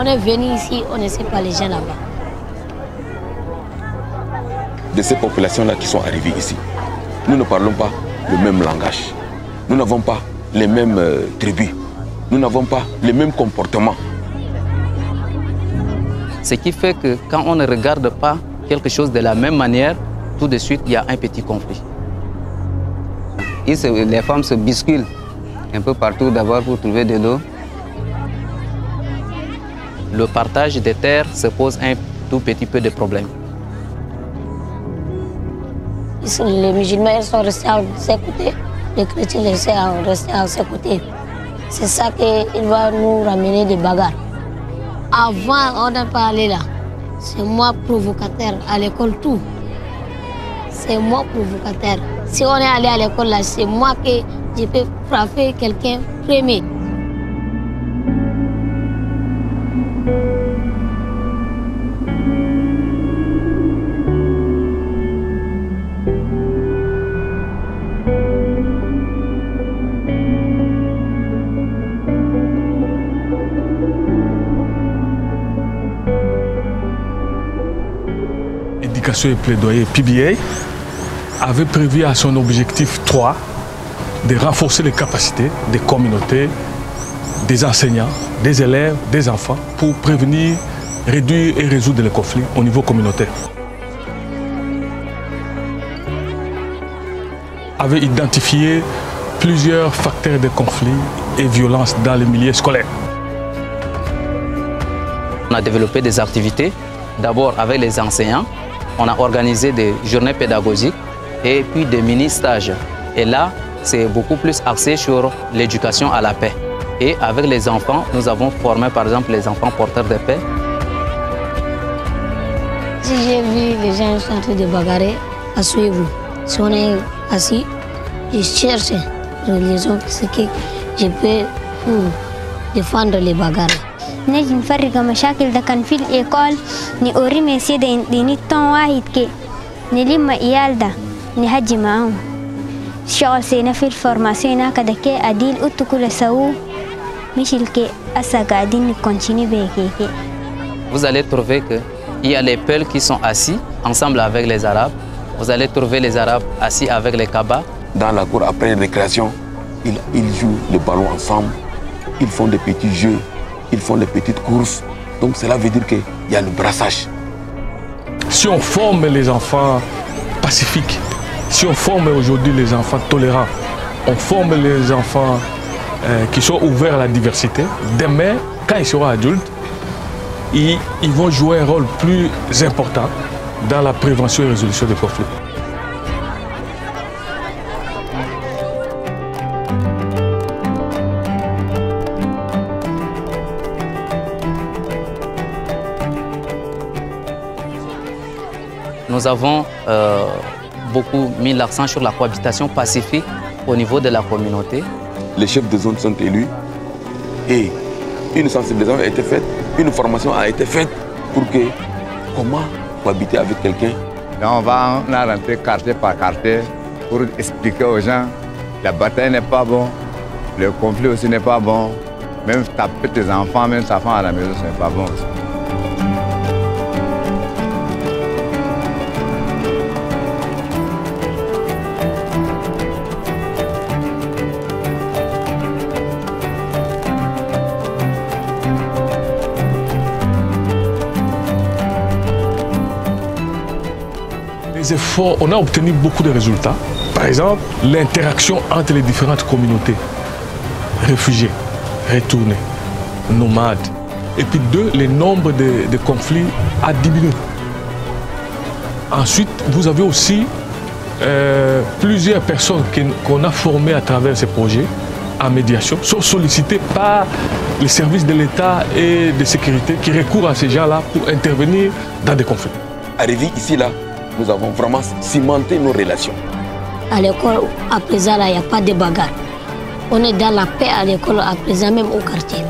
est venu ici, on ne sait pas les gens là-bas. De ces populations-là qui sont arrivées ici, nous ne parlons pas le même langage. Nous n'avons pas les mêmes tribus. Nous n'avons pas les mêmes comportements. Ce qui fait que quand on ne regarde pas quelque chose de la même manière, tout de suite, il y a un petit conflit. Les femmes se bousculent un peu partout d'abord pour trouver de l'eau. Le partage des terres se pose un tout petit peu de problème. Les musulmans sont restés à ses côtés, les chrétiens sont restés à ses côtés. C'est ça qu'il va nous ramener des bagarres. Avant, on n'a pas allé là. C'est moi provocateur à l'école, tout. C'est moi provocateur. Si on est allé à l'école là, c'est moi que je peux frapper quelqu'un premier. Éducation et plaidoyer, PBA, avait prévu à son objectif 3 de renforcer les capacités des communautés, des enseignants, des élèves, des enfants pour prévenir, réduire et résoudre les conflits au niveau communautaire. Avait identifié plusieurs facteurs de conflits et violences dans les milieux scolaires. On a développé des activités, d'abord avec les enseignants. On a organisé des journées pédagogiques et puis des mini-stages. Et là, c'est beaucoup plus axé sur l'éducation à la paix. Et avec les enfants, nous avons formé par exemple les enfants porteurs de paix. Si j'ai vu les gens en train de bagarrer, à suivre. Si on est assis, je cherche une raison, ce que je peux pour défendre les bagarres. نجي نفرق مشاكل ده كان في الإيكول نوري مسيدة ديني طن واحد كي نلم إيال ده نهجي معهم شغل سينا في الفورماسيون كده كي أديل أتو كل سوو مش الكي أسا قاعدين نكونتيني بيكي كي. Vous allez trouver qu'il y a les Peuls qui sont assis ensemble avec les Arabes. Vous allez trouver les Arabes assis avec les Kabas. Dans la cour, après les récréations, ils jouent le ballon ensemble. Ils font des petits jeux. Ils font des petites courses. Donc cela veut dire qu'il y a le brassage. Si on forme les enfants pacifiques, si on forme aujourd'hui les enfants tolérants, on forme les enfants qui sont ouverts à la diversité, demain, quand ils seront adultes, ils vont jouer un rôle plus important dans la prévention et résolution des conflits. Nous avons beaucoup mis l'accent sur la cohabitation pacifique au niveau de la communauté. Les chefs de zone sont élus et une sensibilisation a été faite, une formation a été faite pour que comment cohabiter avec quelqu'un. Là, on va rentrer quartier par quartier pour expliquer aux gens la bataille n'est pas bon, le conflit aussi n'est pas bon, même taper tes enfants, même ta femme à la maison, ce n'est pas bon aussi. Les efforts, on a obtenu beaucoup de résultats. Par exemple, l'interaction entre les différentes communautés, réfugiés, retournés, nomades. Et puis deux, le nombre de conflits a diminué. Ensuite, vous avez aussi plusieurs personnes qu'on a formées à travers ces projets en médiation, sont sollicitées par les services de l'État et de sécurité qui recourent à ces gens-là pour intervenir dans des conflits. Arrivé ici, là, nous avons vraiment cimenté nos relations. À l'école, à présent, il n'y a pas de bagarre. On est dans la paix à l'école, à présent, même au quartier.